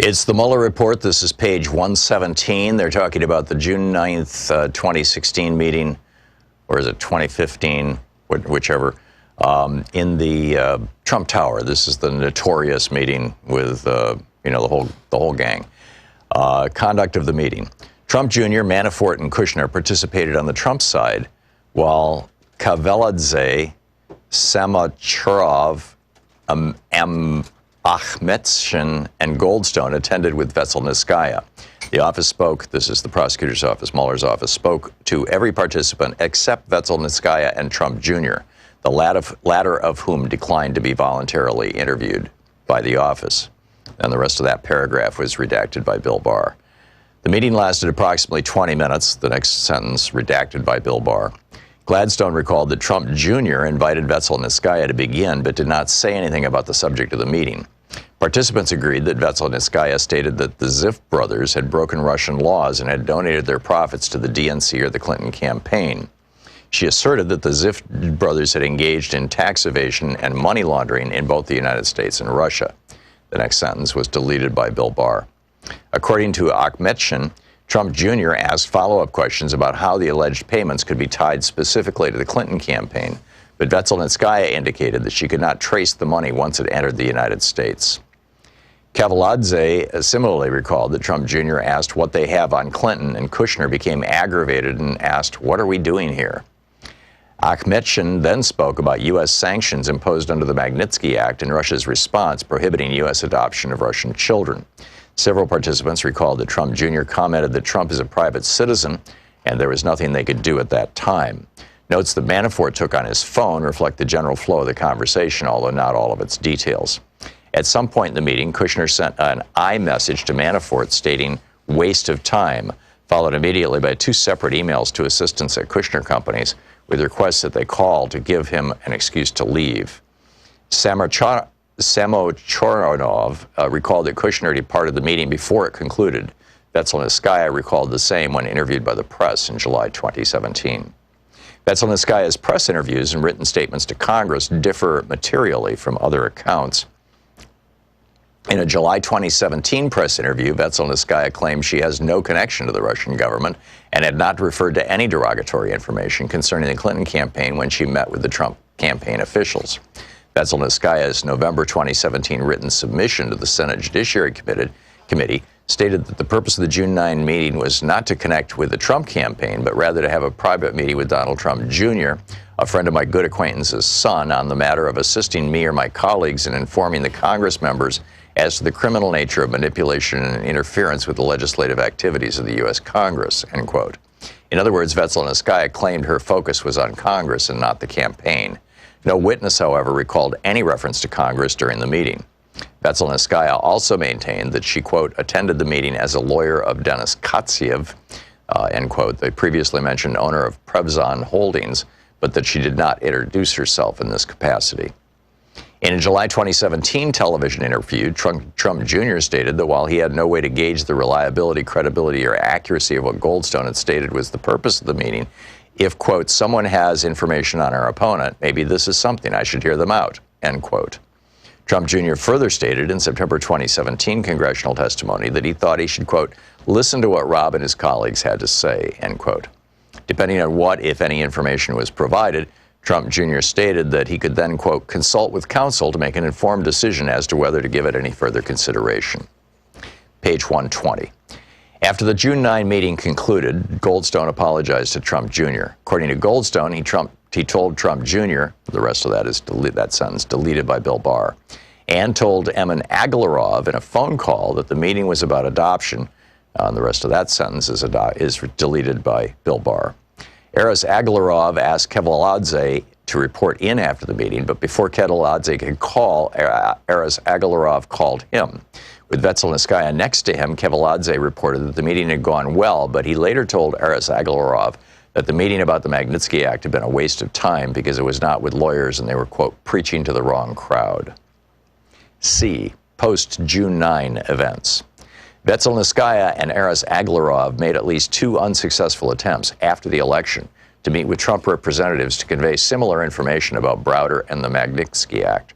It's the Mueller report. This is page 117. They're talking about the June 9th, 2016 meeting, or is it 2015, whichever, in the Trump Tower. This is the notorious meeting with, the whole gang. Conduct of the meeting. Trump Jr., Manafort, and Kushner participated on the Trump side, while Kavaladze, Samacharov, Akhmetshin, and Goldstone attended with Vetselnitskaya. The office spoke, this is the prosecutor's office, Mueller's office, spoke to every participant except Vetselnitskaya and Trump Jr., the latter of whom declined to be voluntarily interviewed by the office. And the rest of that paragraph was redacted by Bill Barr. The meeting lasted approximately 20 minutes. The next sentence, redacted by Bill Barr. Gladstone recalled that Trump Jr. invited Vetselnitskaya to begin, but did not say anything about the subject of the meeting. Participants agreed that Vetselnitskaya stated that the Ziff brothers had broken Russian laws and had donated their profits to the DNC or the Clinton campaign. She asserted that the Ziff brothers had engaged in tax evasion and money laundering in both the United States and Russia. The next sentence was deleted by Bill Barr. According to Akhmetshin, Trump Jr. asked follow-up questions about how the alleged payments could be tied specifically to the Clinton campaign, but Vetselnitskaya indicated that she could not trace the money once it entered the United States. Kavaladze similarly recalled that Trump Jr. asked what they have on Clinton, and Kushner became aggravated and asked, "What are we doing here?" Akhmetshin then spoke about U.S. sanctions imposed under the Magnitsky Act and Russia's response prohibiting U.S. adoption of Russian children. Several participants recalled that Trump Jr. commented that Trump is a private citizen and there was nothing they could do at that time. Notes that Manafort took on his phone reflect the general flow of the conversation, although not all of its details. At some point in the meeting, Kushner sent an iMessage to Manafort stating, "waste of time," followed immediately by two separate emails to assistants at Kushner companies with requests that they call to give him an excuse to leave. Samocharnov recalled that Kushner departed the meeting before it concluded. Vetselnitskaya recalled the same when interviewed by the press in July 2017. Vetselnitskaya's press interviews and written statements to Congress differ materially from other accounts. In a July 2017 press interview, Vetselnitskaya claimed she has no connection to the Russian government and had not referred to any derogatory information concerning the Clinton campaign when she met with the Trump campaign officials. Vetselnitskaya's November 2017 written submission to the Senate Judiciary Committee stated that the purpose of the June 9 meeting was not to connect with the Trump campaign, but rather to have a private meeting with Donald Trump Jr., a friend of my good acquaintance's son, on the matter of assisting me or my colleagues in informing the Congress members as to the criminal nature of manipulation and interference with the legislative activities of the U.S. Congress, end quote. In other words, Vetselnitskaya claimed her focus was on Congress and not the campaign. No witness, however, recalled any reference to Congress during the meeting. Vetselnitskaya also maintained that she, quote, attended the meeting as a lawyer of Denis Katsiev, end quote, the previously mentioned owner of Prevzon Holdings, but that she did not introduce herself in this capacity. In a July 2017 television interview, Trump Jr. stated that while he had no way to gauge the reliability, credibility, or accuracy of what Goldstone had stated was the purpose of the meeting, if, quote, someone has information on our opponent, maybe this is something, I should hear them out, end quote. Trump Jr. further stated in September 2017 congressional testimony that he thought he should, quote, listen to what Rob and his colleagues had to say, end quote. Depending on what, if any, information was provided, Trump Jr. stated that he could then, quote, consult with counsel to make an informed decision as to whether to give it any further consideration. Page 120. After the June 9 meeting concluded, Goldstone apologized to Trump Jr. According to Goldstone, he told Trump Jr., the rest of that is that sentence deleted by Bill Barr, and told Emin Agalarov in a phone call that the meeting was about adoption. The rest of that sentence is deleted by Bill Barr. Aras Agalarov asked Kavaladze to report in after the meeting, but before Kavaladze could call, Aras Agalarov called him. With Vetselnitskaya next to him, Kavaladze reported that the meeting had gone well, but he later told Aras Agalarov that the meeting about the Magnitsky Act had been a waste of time because it was not with lawyers and they were, quote, preaching to the wrong crowd. C. Post-June 9 events. Vetselnitskaya and Aras Agalarov made at least two unsuccessful attempts after the election to meet with Trump representatives to convey similar information about Browder and the Magnitsky Act.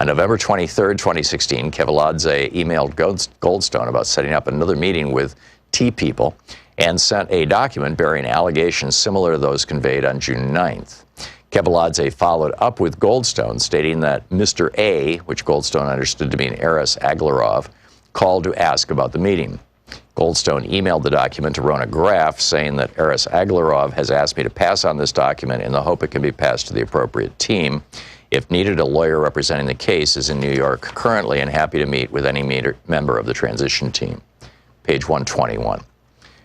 On November 23, 2016, Kevaladze emailed Goldstone about setting up another meeting with T people and sent a document bearing allegations similar to those conveyed on June 9th. Kevaladze followed up with Goldstone, stating that Mr. A, which Goldstone understood to mean Aris Aglarov, called to ask about the meeting. Goldstone emailed the document to Rona Graf, saying that Aris Aglarov has asked me to pass on this document in the hope it can be passed to the appropriate team. If needed, a lawyer representing the case is in New York currently and happy to meet with any member of the transition team. Page 121.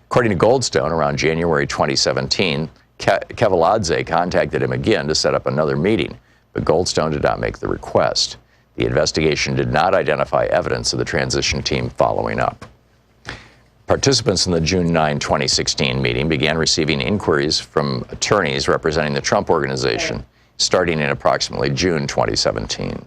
According to Goldstone, around January 2017, Kevaladze contacted him again to set up another meeting, but Goldstone did not make the request. The investigation did not identify evidence of the transition team following up. Participants in the June 9, 2016 meeting began receiving inquiries from attorneys representing the Trump Organization starting in approximately June 2017.